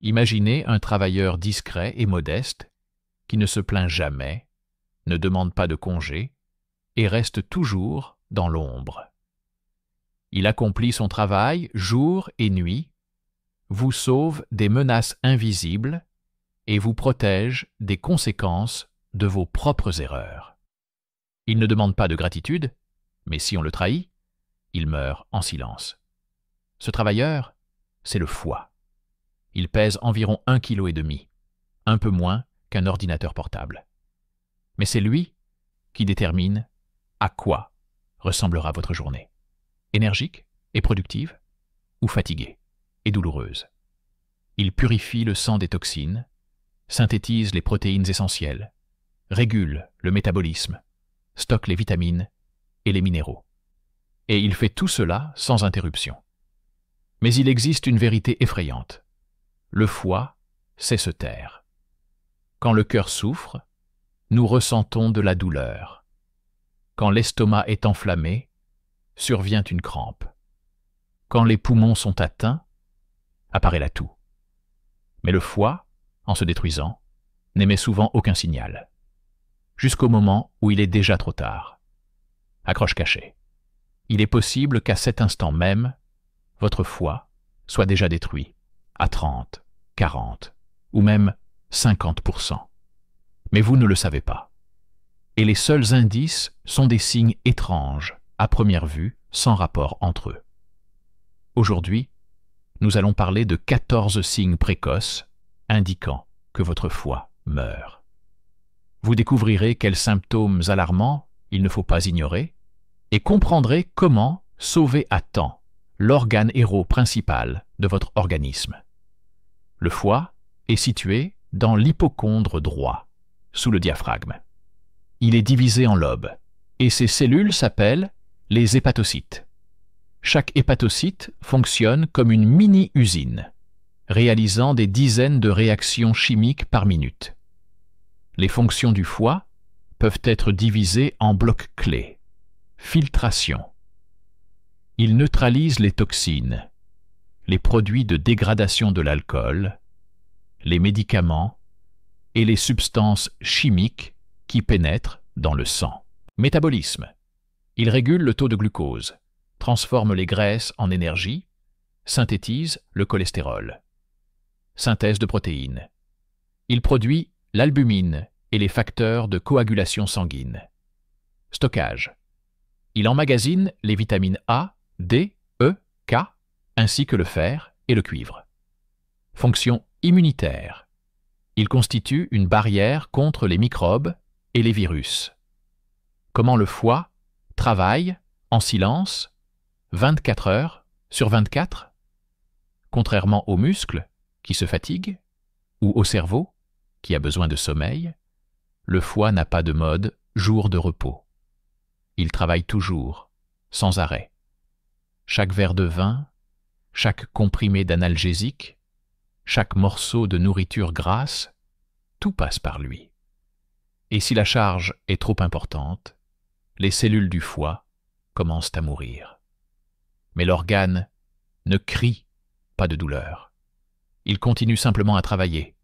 Imaginez un travailleur discret et modeste qui ne se plaint jamais, ne demande pas de congé et reste toujours dans l'ombre. Il accomplit son travail jour et nuit, vous sauve des menaces invisibles et vous protège des conséquences de vos propres erreurs. Il ne demande pas de gratitude, mais si on le trahit, il meurt en silence. Ce travailleur, c'est le foie. Il pèse environ 1,5 kg, un peu moins qu'un ordinateur portable. Mais c'est lui qui détermine à quoi ressemblera votre journée. Énergique et productive, ou fatiguée et douloureuse. Il purifie le sang des toxines, synthétise les protéines essentielles, régule le métabolisme, stocke les vitamines et les minéraux. Et il fait tout cela sans interruption. Mais il existe une vérité effrayante. Le foie sait se taire. Quand le cœur souffre, nous ressentons de la douleur. Quand l'estomac est enflammé, survient une crampe. Quand les poumons sont atteints, apparaît la toux. Mais le foie, en se détruisant, n'émet souvent aucun signal. Jusqu'au moment où il est déjà trop tard. Accroche cachée. Il est possible qu'à cet instant même, votre foie soit déjà détruit à 30, 40 ou même 50%. Mais vous ne le savez pas. Et les seuls indices sont des signes étranges, à première vue, sans rapport entre eux. Aujourd'hui, nous allons parler de 14 signes précoces indiquant que votre foie meurt. Vous découvrirez quels symptômes alarmants il ne faut pas ignorer et comprendrez comment sauver à temps l'organe héros principal de votre organisme. Le foie est situé dans l'hypocondre droit, sous le diaphragme. Il est divisé en lobes, et ces cellules s'appellent les hépatocytes. Chaque hépatocyte fonctionne comme une mini-usine, réalisant des dizaines de réactions chimiques par minute. Les fonctions du foie peuvent être divisées en blocs clés. Filtration. Il neutralise les toxines, les produits de dégradation de l'alcool, les médicaments et les substances chimiques qui pénètrent dans le sang. Métabolisme. Il régule le taux de glucose, transforme les graisses en énergie, synthétise le cholestérol. Synthèse de protéines. Il produit l'albumine et les facteurs de coagulation sanguine. Stockage. Il emmagasine les vitamines A, D, E, K, ainsi que le fer et le cuivre. Fonction immunitaire. Il constitue une barrière contre les microbes et les virus. Comment le foie travaille en silence 24 heures sur 24, contrairement aux muscles qui se fatiguent ou au cerveau qui a besoin de sommeil, le foie n'a pas de mode jour de repos. Il travaille toujours, sans arrêt. Chaque verre de vin, chaque comprimé d'analgésique, chaque morceau de nourriture grasse, tout passe par lui. Et si la charge est trop importante, les cellules du foie commencent à mourir. Mais l'organe ne crie pas de douleur. Il continue simplement à travailler,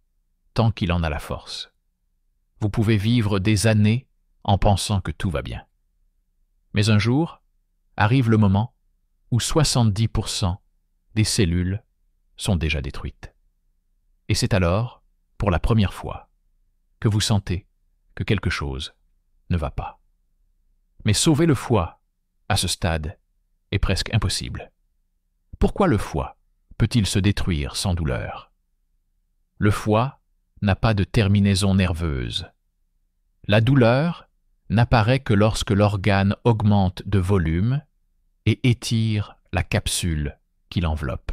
tant qu'il en a la force. Vous pouvez vivre des années en pensant que tout va bien. Mais un jour, arrive le moment où 70% des cellules sont déjà détruites. Et c'est alors, pour la première fois, que vous sentez que quelque chose ne va pas. Mais sauver le foie, à ce stade, est presque impossible. Pourquoi le foie peut-il se détruire sans douleur? Le foie n'a pas de terminaison nerveuse. La douleur n'apparaît que lorsque l'organe augmente de volume et étire la capsule qui l'enveloppe.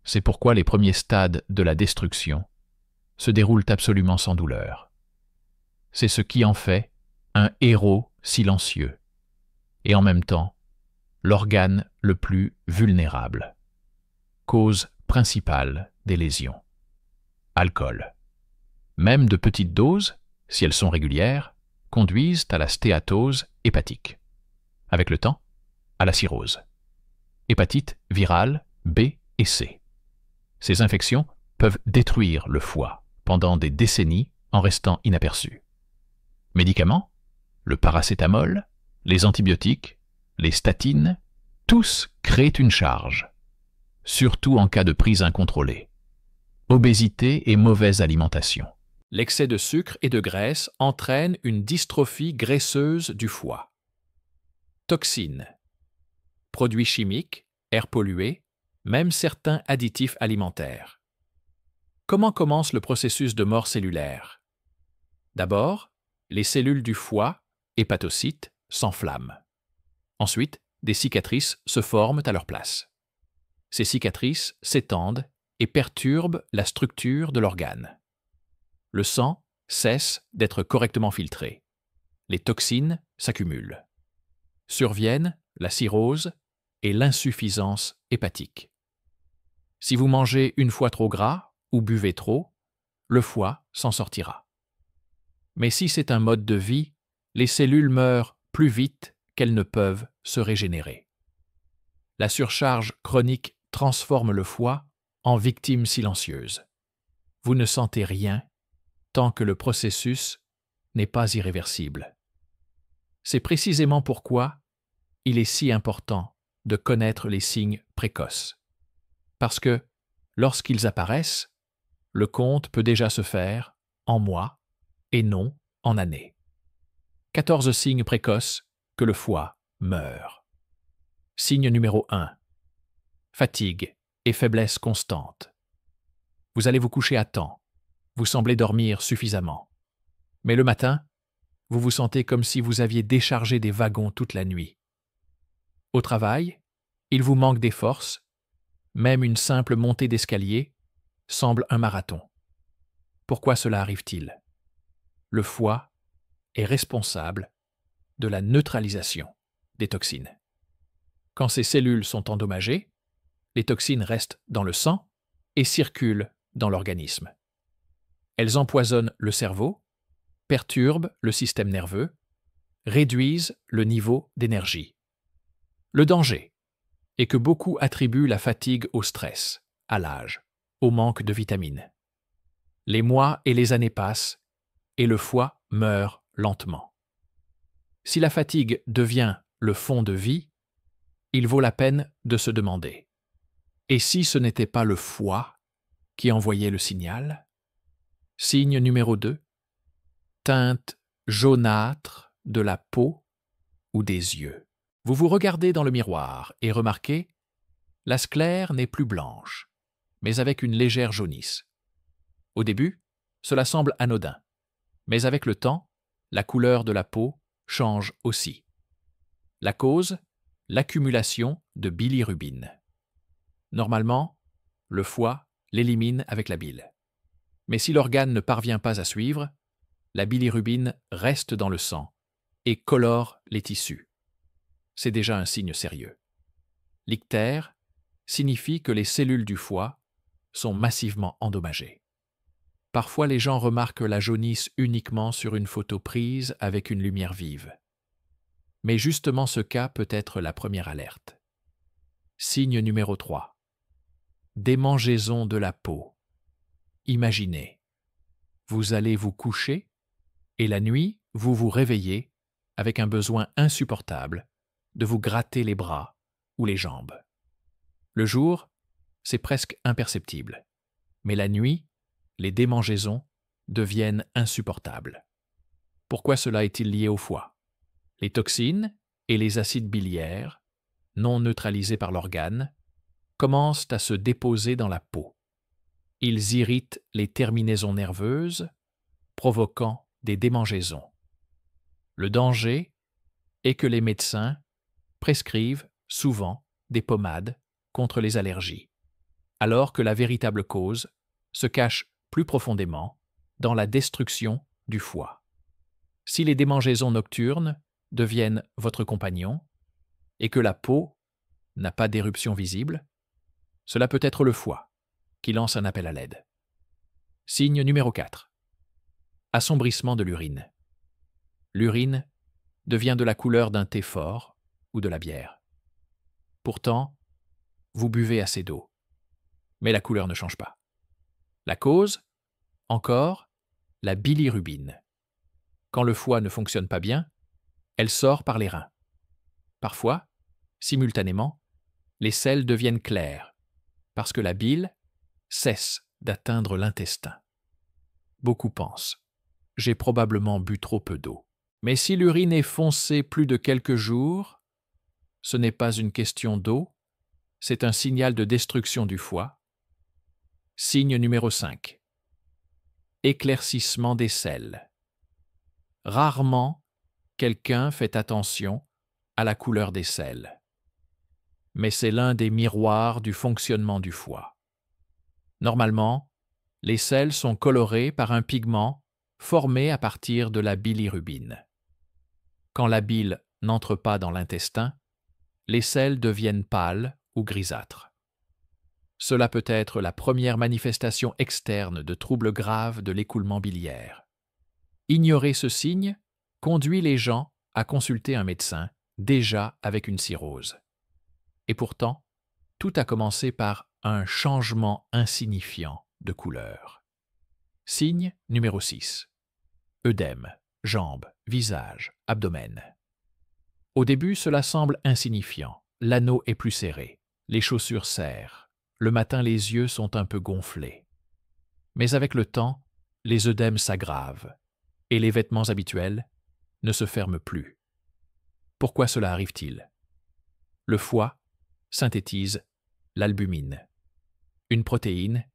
C'est pourquoi les premiers stades de la destruction se déroulent absolument sans douleur. C'est ce qui en fait un héros silencieux et en même temps l'organe le plus vulnérable. Cause principale des lésions. Alcool. Même de petites doses, si elles sont régulières, conduisent à la stéatose hépatique. Avec le temps, à la cirrhose. Hépatite virale B et C. Ces infections peuvent détruire le foie pendant des décennies en restant inaperçus. Médicaments, le paracétamol, les antibiotiques, les statines, tous créent une charge, surtout en cas de prise incontrôlée. Obésité et mauvaise alimentation. L'excès de sucre et de graisse entraîne une dystrophie graisseuse du foie. Toxines, produits chimiques, air pollué, même certains additifs alimentaires. Comment commence le processus de mort cellulaire? D'abord, les cellules du foie, hépatocytes, s'enflamment. Ensuite, des cicatrices se forment à leur place. Ces cicatrices s'étendent et perturbent la structure de l'organe. Le sang cesse d'être correctement filtré. Les toxines s'accumulent. Surviennent la cirrhose et l'insuffisance hépatique. Si vous mangez une fois trop gras ou buvez trop, le foie s'en sortira. Mais si c'est un mode de vie, les cellules meurent plus vite qu'elles ne peuvent se régénérer. La surcharge chronique transforme le foie en victime silencieuse. Vous ne sentez rien tant que le processus n'est pas irréversible. C'est précisément pourquoi il est si important de connaître les signes précoces. Parce que, lorsqu'ils apparaissent, le compte peut déjà se faire en mois et non en années. 14 signes précoces que le foie meurt. Signe numéro 1. Fatigue et faiblesse constante. Vous allez vous coucher à temps. Vous semblez dormir suffisamment. Mais le matin, vous vous sentez comme si vous aviez déchargé des wagons toute la nuit. Au travail, il vous manque des forces. Même une simple montée d'escalier semble un marathon. Pourquoi cela arrive-t-il? Le foie est responsable de la neutralisation des toxines. Quand ces cellules sont endommagées, les toxines restent dans le sang et circulent dans l'organisme. Elles empoisonnent le cerveau, perturbent le système nerveux, réduisent le niveau d'énergie. Le danger est que beaucoup attribuent la fatigue au stress, à l'âge, au manque de vitamines. Les mois et les années passent et le foie meurt lentement. Si la fatigue devient le fond de vie, il vaut la peine de se demander: et si ce n'était pas le foie qui envoyait le signal? Signe numéro 2. Teinte jaunâtre de la peau ou des yeux. Vous vous regardez dans le miroir et remarquez, la sclère n'est plus blanche, mais avec une légère jaunisse. Au début, cela semble anodin, mais avec le temps, la couleur de la peau change aussi. La cause, l'accumulation de bilirubine. Normalement, le foie l'élimine avec la bile. Mais si l'organe ne parvient pas à suivre, la bilirubine reste dans le sang et colore les tissus. C'est déjà un signe sérieux. L'ictère signifie que les cellules du foie sont massivement endommagées. Parfois, les gens remarquent la jaunisse uniquement sur une photo prise avec une lumière vive. Mais justement, ce cas peut être la première alerte. Signe numéro 3. Démangeaison de la peau. Imaginez, vous allez vous coucher et la nuit, vous vous réveillez avec un besoin insupportable de vous gratter les bras ou les jambes. Le jour, c'est presque imperceptible, mais la nuit, les démangeaisons deviennent insupportables. Pourquoi cela est-il lié au foie? Les toxines et les acides biliaires, non neutralisés par l'organe, commencent à se déposer dans la peau. Ils irritent les terminaisons nerveuses, provoquant des démangeaisons. Le danger est que les médecins prescrivent souvent des pommades contre les allergies, alors que la véritable cause se cache plus profondément dans la destruction du foie. Si les démangeaisons nocturnes deviennent votre compagnon et que la peau n'a pas d'éruption visible, cela peut être le foie qui lance un appel à l'aide. Signe numéro 4. Assombrissement de l'urine. L'urine devient de la couleur d'un thé fort ou de la bière. Pourtant, vous buvez assez d'eau, mais la couleur ne change pas. La cause, encore, la bilirubine. Quand le foie ne fonctionne pas bien, elle sort par les reins. Parfois, simultanément, les selles deviennent claires, parce que la bile cesse d'atteindre l'intestin. Beaucoup pensent « j'ai probablement bu trop peu d'eau ». Mais si l'urine est foncée plus de quelques jours, ce n'est pas une question d'eau, c'est un signal de destruction du foie. Signe numéro 5. Éclaircissement des selles. Rarement, quelqu'un fait attention à la couleur des selles. Mais c'est l'un des miroirs du fonctionnement du foie. Normalement, les selles sont colorées par un pigment formé à partir de la bilirubine. Quand la bile n'entre pas dans l'intestin, les selles deviennent pâles ou grisâtres. Cela peut être la première manifestation externe de troubles graves de l'écoulement biliaire. Ignorer ce signe conduit les gens à consulter un médecin déjà avec une cirrhose. Et pourtant, tout a commencé par un changement insignifiant de couleur. Signe numéro 6. Œdème, jambes, visage, abdomen. Au début, cela semble insignifiant. L'anneau est plus serré, les chaussures serrent, le matin les yeux sont un peu gonflés. Mais avec le temps, les œdèmes s'aggravent et les vêtements habituels ne se ferment plus. Pourquoi cela arrive-t-il? Le foie synthétise l'albumine, une protéine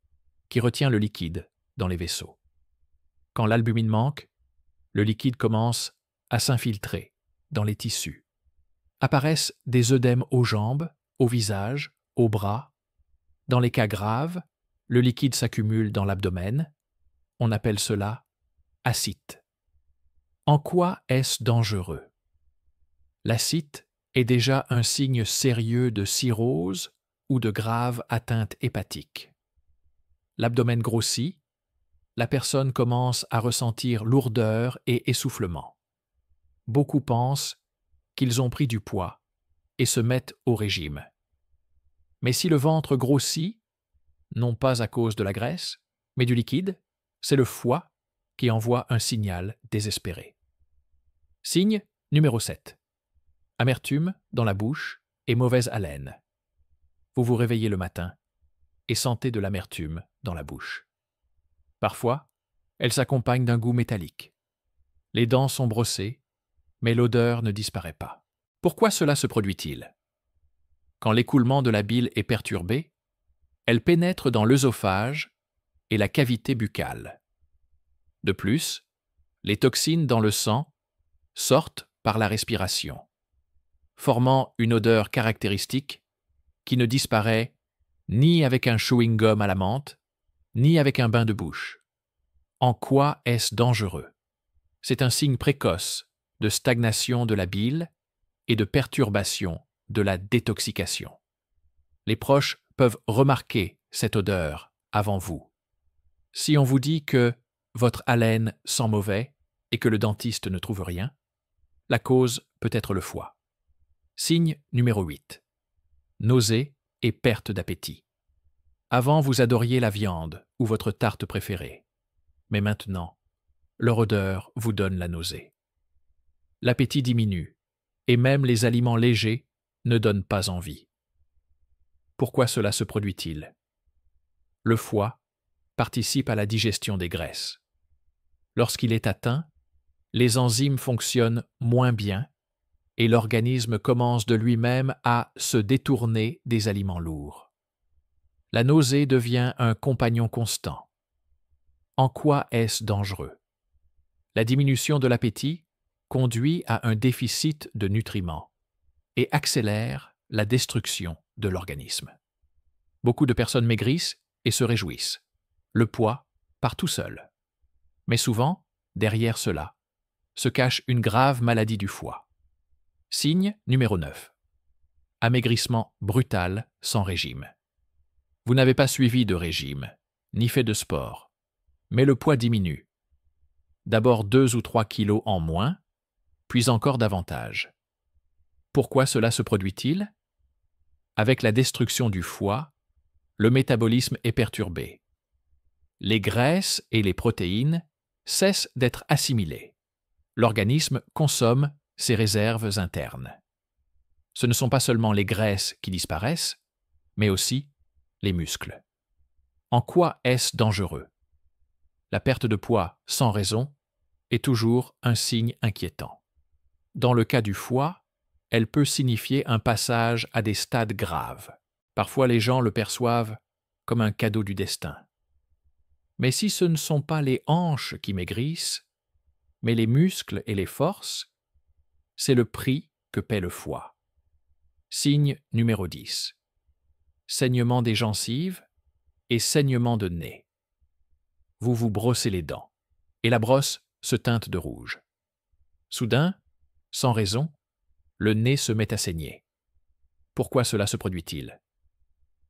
qui retient le liquide dans les vaisseaux. Quand l'albumine manque, le liquide commence à s'infiltrer dans les tissus. Apparaissent des œdèmes aux jambes, au visage, aux bras. Dans les cas graves, le liquide s'accumule dans l'abdomen. On appelle cela ascite. En quoi est-ce dangereux? L'ascite est déjà un signe sérieux de cirrhose ou de grave atteinte hépatique. L'abdomen grossit, la personne commence à ressentir lourdeur et essoufflement. Beaucoup pensent qu'ils ont pris du poids et se mettent au régime. Mais si le ventre grossit, non pas à cause de la graisse, mais du liquide, c'est le foie qui envoie un signal désespéré. Signe numéro 7. Amertume dans la bouche et mauvaise haleine. Vous vous réveillez le matin et sentez de l'amertume dans la bouche. Parfois, elle s'accompagne d'un goût métallique. Les dents sont brossées, mais l'odeur ne disparaît pas. Pourquoi cela se produit-il? Quand l'écoulement de la bile est perturbé, elle pénètre dans l'œsophage et la cavité buccale. De plus, les toxines dans le sang sortent par la respiration, formant une odeur caractéristique qui ne disparaît ni avec un chewing-gum à la menthe, ni avec un bain de bouche. En quoi est-ce dangereux? C'est un signe précoce de stagnation de la bile et de perturbation de la détoxication. Les proches peuvent remarquer cette odeur avant vous. Si on vous dit que votre haleine sent mauvais et que le dentiste ne trouve rien, la cause peut être le foie. Signe numéro 8. Nausées et perte d'appétit. Avant, vous adoriez la viande ou votre tarte préférée. Mais maintenant, leur odeur vous donne la nausée. L'appétit diminue, et même les aliments légers ne donnent pas envie. Pourquoi cela se produit-il? Le foie participe à la digestion des graisses. Lorsqu'il est atteint, les enzymes fonctionnent moins bien et l'organisme commence de lui-même à se détourner des aliments lourds. La nausée devient un compagnon constant. En quoi est-ce dangereux? La diminution de l'appétit conduit à un déficit de nutriments et accélère la destruction de l'organisme. Beaucoup de personnes maigrissent et se réjouissent. Le poids part tout seul. Mais souvent, derrière cela, se cache une grave maladie du foie. Signe numéro 9. Amaigrissement brutal sans régime. Vous n'avez pas suivi de régime, ni fait de sport, mais le poids diminue. D'abord 2 ou 3 kilos en moins, puis encore davantage. Pourquoi cela se produit-il? Avec la destruction du foie, le métabolisme est perturbé. Les graisses et les protéines cessent d'être assimilées. L'organisme consomme ses réserves internes. Ce ne sont pas seulement les graisses qui disparaissent, mais aussi les muscles. En quoi est-ce dangereux? La perte de poids sans raison est toujours un signe inquiétant. Dans le cas du foie, elle peut signifier un passage à des stades graves. Parfois les gens le perçoivent comme un cadeau du destin. Mais si ce ne sont pas les hanches qui maigrissent, mais les muscles et les forces, c'est le prix que paie le foie. Signe numéro 10. Saignement des gencives et saignement de nez. Vous vous brossez les dents, et la brosse se teinte de rouge. Soudain, sans raison, le nez se met à saigner. Pourquoi cela se produit-il?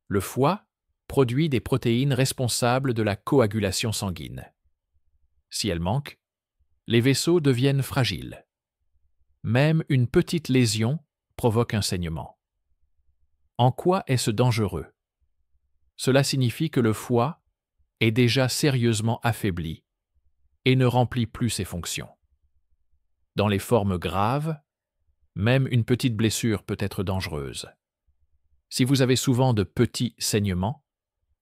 Le foie produit des protéines responsables de la coagulation sanguine. Si elles manquent, les vaisseaux deviennent fragiles. Même une petite lésion provoque un saignement. En quoi est-ce dangereux? Cela signifie que le foie est déjà sérieusement affaibli et ne remplit plus ses fonctions. Dans les formes graves, même une petite blessure peut être dangereuse. Si vous avez souvent de petits saignements,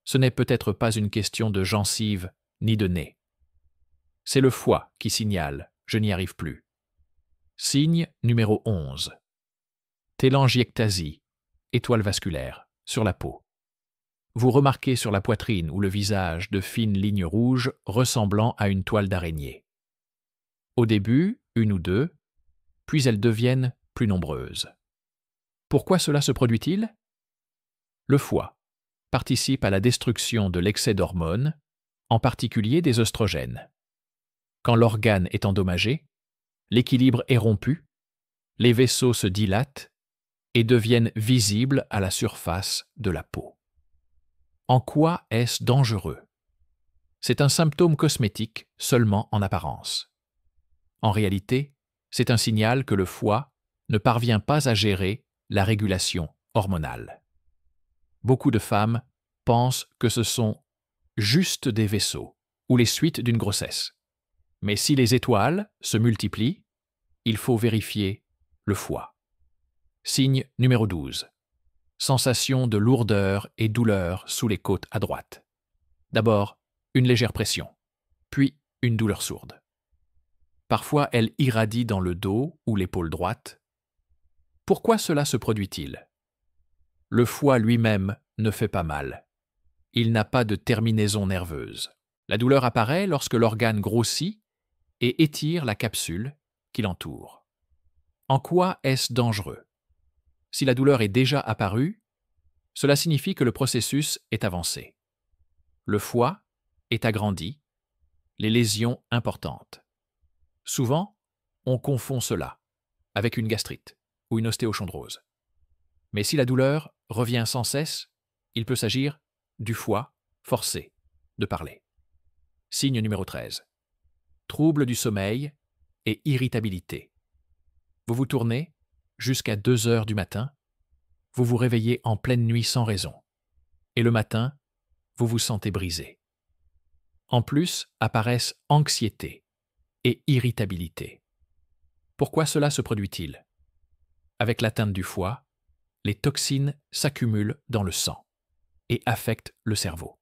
ce n'est peut-être pas une question de gencives ni de nez. C'est le foie qui signale « je n'y arrive plus ». Signe numéro 11. Télangiectasie, étoile vasculaire, sur la peau. Vous remarquez sur la poitrine ou le visage de fines lignes rouges ressemblant à une toile d'araignée. Au début, une ou deux, puis elles deviennent plus nombreuses. Pourquoi cela se produit-il? Le foie participe à la destruction de l'excès d'hormones, en particulier des œstrogènes. Quand l'organe est endommagé, l'équilibre est rompu, les vaisseaux se dilatent et deviennent visibles à la surface de la peau. En quoi est-ce dangereux? C'est un symptôme cosmétique seulement en apparence. En réalité, c'est un signal que le foie ne parvient pas à gérer la régulation hormonale. Beaucoup de femmes pensent que ce sont juste des vaisseaux ou les suites d'une grossesse. Mais si les étoiles se multiplient, il faut vérifier le foie. Signe numéro 12. Sensation de lourdeur et douleur sous les côtes à droite. D'abord, une légère pression, puis une douleur sourde. Parfois, elle irradie dans le dos ou l'épaule droite. Pourquoi cela se produit-il? Le foie lui-même ne fait pas mal. Il n'a pas de terminaison nerveuse. La douleur apparaît lorsque l'organe grossit et étire la capsule qui l'entoure. En quoi est-ce dangereux? Si la douleur est déjà apparue, cela signifie que le processus est avancé. Le foie est agrandi, les lésions importantes. Souvent, on confond cela avec une gastrite ou une ostéochondrose. Mais si la douleur revient sans cesse, il peut s'agir du foie forcé de parler. Signe numéro 13. Troubles du sommeil et irritabilité. Vous vous tournez jusqu'à 2 heures du matin, vous vous réveillez en pleine nuit sans raison, et le matin, vous vous sentez brisé. En plus, apparaissent anxiété et irritabilité. Pourquoi cela se produit-il? Avec l'atteinte du foie, les toxines s'accumulent dans le sang et affectent le cerveau.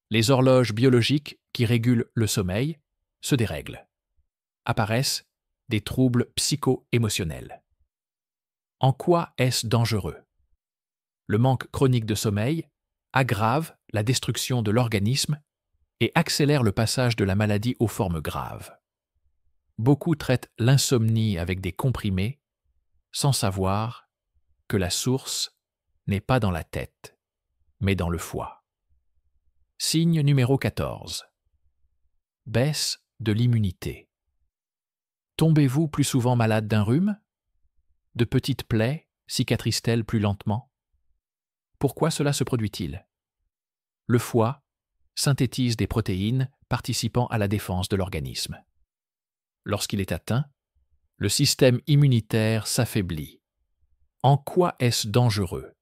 Les horloges biologiques qui régulent le sommeil se dérèglent. Apparaissent des troubles psycho-émotionnels. En quoi est-ce dangereux? Le manque chronique de sommeil aggrave la destruction de l'organisme et accélère le passage de la maladie aux formes graves. Beaucoup traitent l'insomnie avec des comprimés sans savoir que la source n'est pas dans la tête, mais dans le foie. Signe numéro 14. Baisse de l'immunité. Tombez-vous plus souvent malade d'un rhume? De petites plaies cicatrisent-elles plus lentement? Pourquoi cela se produit-il? Le foie synthétise des protéines participant à la défense de l'organisme. Lorsqu'il est atteint, le système immunitaire s'affaiblit. En quoi est-ce dangereux?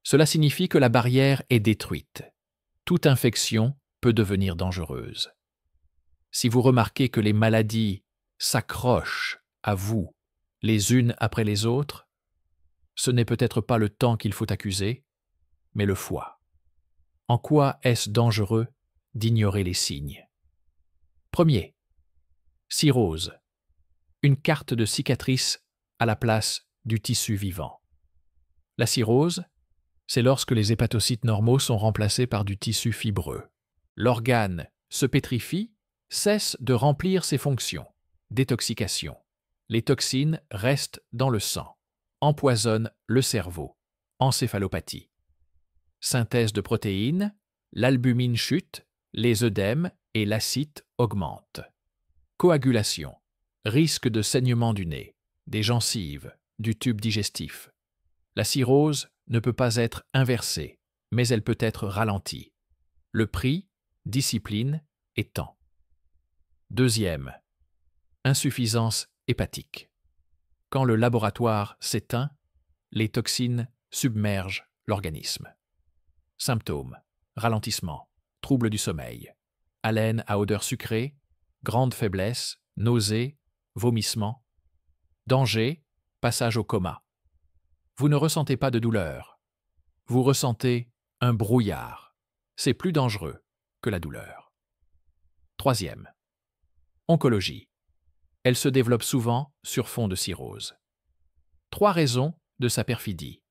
Cela signifie que la barrière est détruite. Toute infection peut devenir dangereuse. Si vous remarquez que les maladies s'accrochent à vous les unes après les autres, ce n'est peut-être pas le temps qu'il faut accuser, mais le foie. En quoi est-ce dangereux d'ignorer les signes? Premier, cirrhose. Une carte de cicatrice à la place du tissu vivant. La cirrhose, c'est lorsque les hépatocytes normaux sont remplacés par du tissu fibreux. L'organe se pétrifie, cesse de remplir ses fonctions. Détoxication. Les toxines restent dans le sang, empoisonnent le cerveau. Encéphalopathie. Synthèse de protéines, l'albumine chute, les œdèmes et l'acide augmentent. Coagulation. Risque de saignement du nez, des gencives, du tube digestif. La cirrhose ne peut pas être inversée, mais elle peut être ralentie. Le prix, discipline et temps. Deuxième, insuffisance hépatique. Quand le laboratoire s'éteint, les toxines submergent l'organisme. Symptômes, ralentissement, troubles du sommeil, haleine à odeur sucrée, grande faiblesse, nausées, vomissements. Danger, passage au coma. Vous ne ressentez pas de douleur. Vous ressentez un brouillard. C'est plus dangereux que la douleur. Troisième, oncologie. Elle se développe souvent sur fond de cirrhose. 3 raisons de sa perfidie.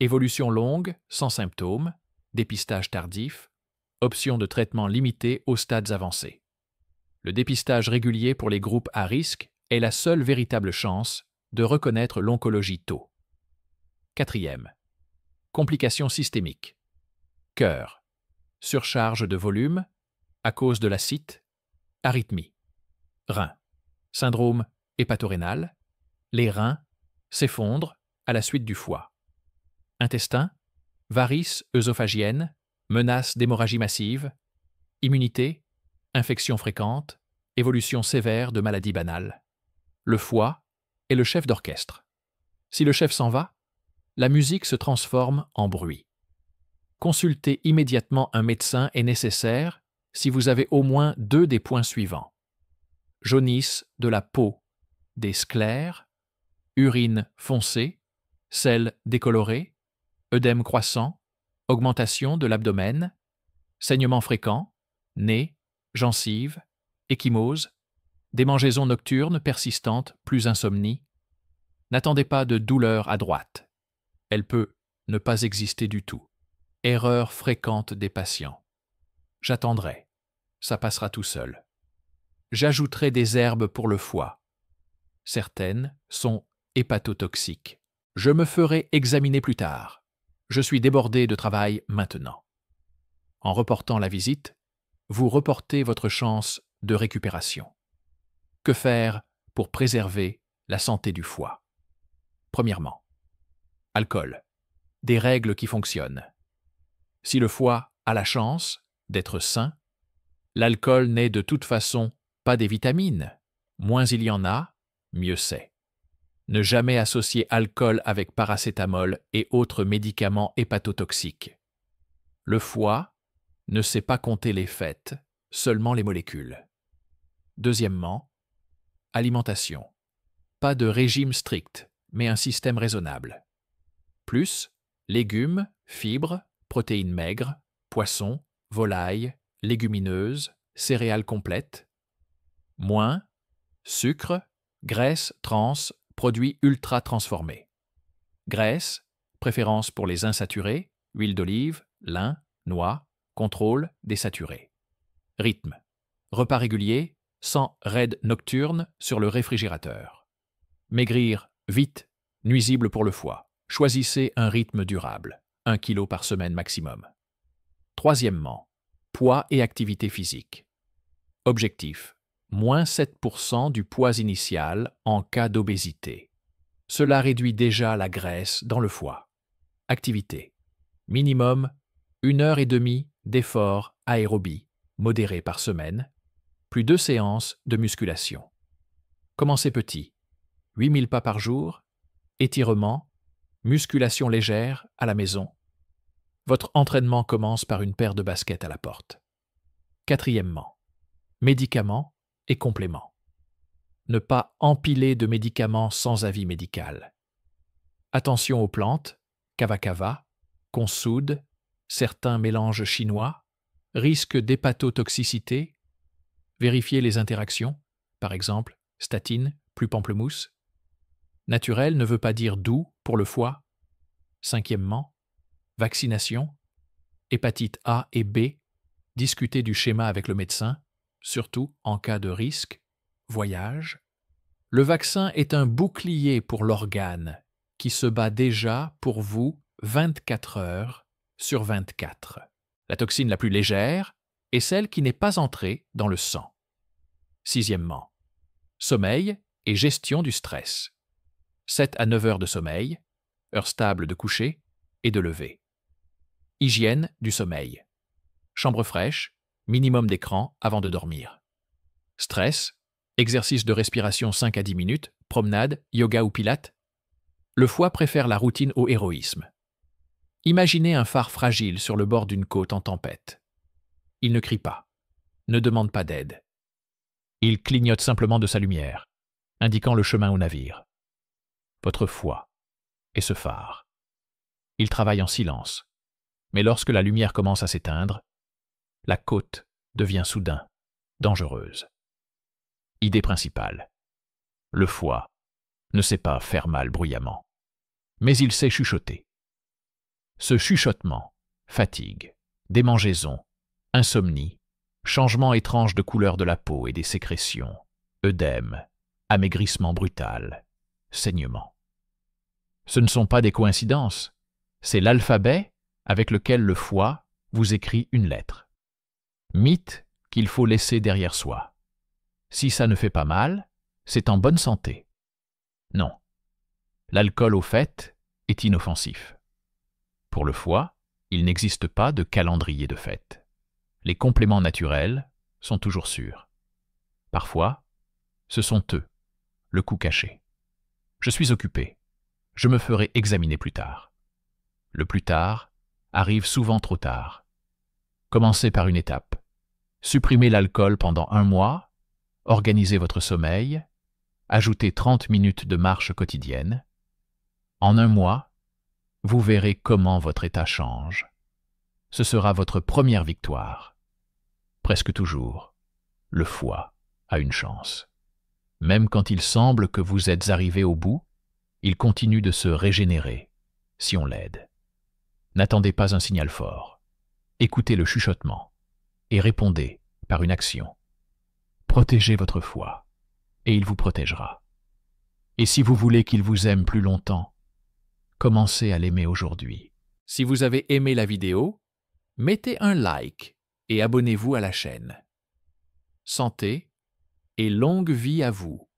Évolution longue, sans symptômes, dépistage tardif, option de traitement limitée aux stades avancés. Le dépistage régulier pour les groupes à risque est la seule véritable chance de reconnaître l'oncologie tôt. Quatrième, complications systémiques. Cœur, surcharge de volume à cause de l'acide, arythmie. Rein, syndrome hépatorénal, les reins s'effondrent à la suite du foie. Intestin, varices œsophagiennes, menace d'hémorragie massive, immunité, infections fréquentes, évolution sévère de maladies banales. Le foie est le chef d'orchestre. Si le chef s'en va, la musique se transforme en bruit. Consulter immédiatement un médecin est nécessaire si vous avez au moins 2 des points suivants. Jaunisse de la peau, des sclères, urine foncée, sel décoloré, œdème croissant, augmentation de l'abdomen, saignement fréquent, nez, gencives, ecchymose, démangeaisons nocturnes persistantes plus insomnie. N'attendez pas de douleur à droite. Elle peut ne pas exister du tout. Erreur fréquente des patients. J'attendrai. Ça passera tout seul. J'ajouterai des herbes pour le foie. Certaines sont hépatotoxiques. Je me ferai examiner plus tard. Je suis débordé de travail maintenant. En reportant la visite, vous reportez votre chance de récupération. Que faire pour préserver la santé du foie? Premièrement, alcool. Des règles qui fonctionnent. Si le foie a la chance d'être sain, l'alcool n'est de toute façon pas des vitamines. Moins il y en a, mieux c'est. Ne jamais associer alcool avec paracétamol et autres médicaments hépatotoxiques. Le foie ne sait pas compter les fêtes, seulement les molécules. Deuxièmement, alimentation. Pas de régime strict, mais un système raisonnable. Plus, légumes, fibres, protéines maigres, poissons, volailles, légumineuses, céréales complètes. Moins, sucre, graisse trans, produits ultra transformés. Graisse, préférence pour les insaturés, huile d'olive, lin, noix, contrôle des saturés. Rythme, repas réguliers, sans raid nocturne sur le réfrigérateur. Maigrir vite, nuisible pour le foie. Choisissez un rythme durable, 1 kg par semaine maximum. Troisièmement, poids et activité physique. Objectif, moins 7% du poids initial en cas d'obésité. Cela réduit déjà la graisse dans le foie. Activité, minimum 1h30 d'effort aérobie, modéré par semaine, plus 2 séances de musculation. Commencez petit, 8000 pas par jour, étirement, musculation légère à la maison. Votre entraînement commence par une paire de baskets à la porte. Quatrièmement, médicaments et compléments. Ne pas empiler de médicaments sans avis médical. Attention aux plantes, kava kava, qu'on soude, certains mélanges chinois, risque d'hépatotoxicité. Vérifiez les interactions, par exemple, statine plus pamplemousse. Naturel ne veut pas dire doux pour le foie. Cinquièmement, vaccination, hépatite A et B, discutez du schéma avec le médecin, surtout en cas de risque, voyage. Le vaccin est un bouclier pour l'organe qui se bat déjà pour vous 24 heures sur 24. La toxine la plus légère est celle qui n'est pas entrée dans le sang. Sixièmement, sommeil et gestion du stress. 7 à 9 heures de sommeil, heure stable de coucher et de lever. Hygiène du sommeil. Chambre fraîche, minimum d'écran avant de dormir. Stress, exercice de respiration 5 à 10 minutes, promenade, yoga ou pilates. Le foie préfère la routine au héroïsme. Imaginez un phare fragile sur le bord d'une côte en tempête. Il ne crie pas, ne demande pas d'aide. Il clignote simplement de sa lumière, indiquant le chemin au navire. Votre foie est ce phare. Il travaille en silence, mais lorsque la lumière commence à s'éteindre, la côte devient soudain dangereuse. Idée principale. Le foie ne sait pas faire mal bruyamment, mais il sait chuchoter. Ce chuchotement, fatigue, démangeaison, insomnie, changement étrange de couleur de la peau et des sécrétions, œdème, amaigrissement brutal, saignement. Ce ne sont pas des coïncidences, c'est l'alphabet avec lequel le foie vous écrit une lettre. Mythe qu'il faut laisser derrière soi. Si ça ne fait pas mal, c'est en bonne santé. Non. L'alcool, au fait, est inoffensif. Pour le foie, il n'existe pas de calendrier de fête. Les compléments naturels sont toujours sûrs. Parfois, ce sont eux, le coup caché. Je suis occupé. Je me ferai examiner plus tard. Le plus tard arrive souvent trop tard. Commencez par une étape. Supprimez l'alcool pendant 1 mois, organisez votre sommeil, ajoutez 30 minutes de marche quotidienne. En 1 mois, vous verrez comment votre état change. Ce sera votre première victoire. Presque toujours, le foie a une chance. Même quand il semble que vous êtes arrivé au bout, il continue de se régénérer, si on l'aide. N'attendez pas un signal fort. Écoutez le chuchotement et répondez par une action. Protégez votre foie et il vous protégera. Et si vous voulez qu'il vous aime plus longtemps, commencez à l'aimer aujourd'hui. Si vous avez aimé la vidéo, mettez un like et abonnez-vous à la chaîne. Santé et longue vie à vous.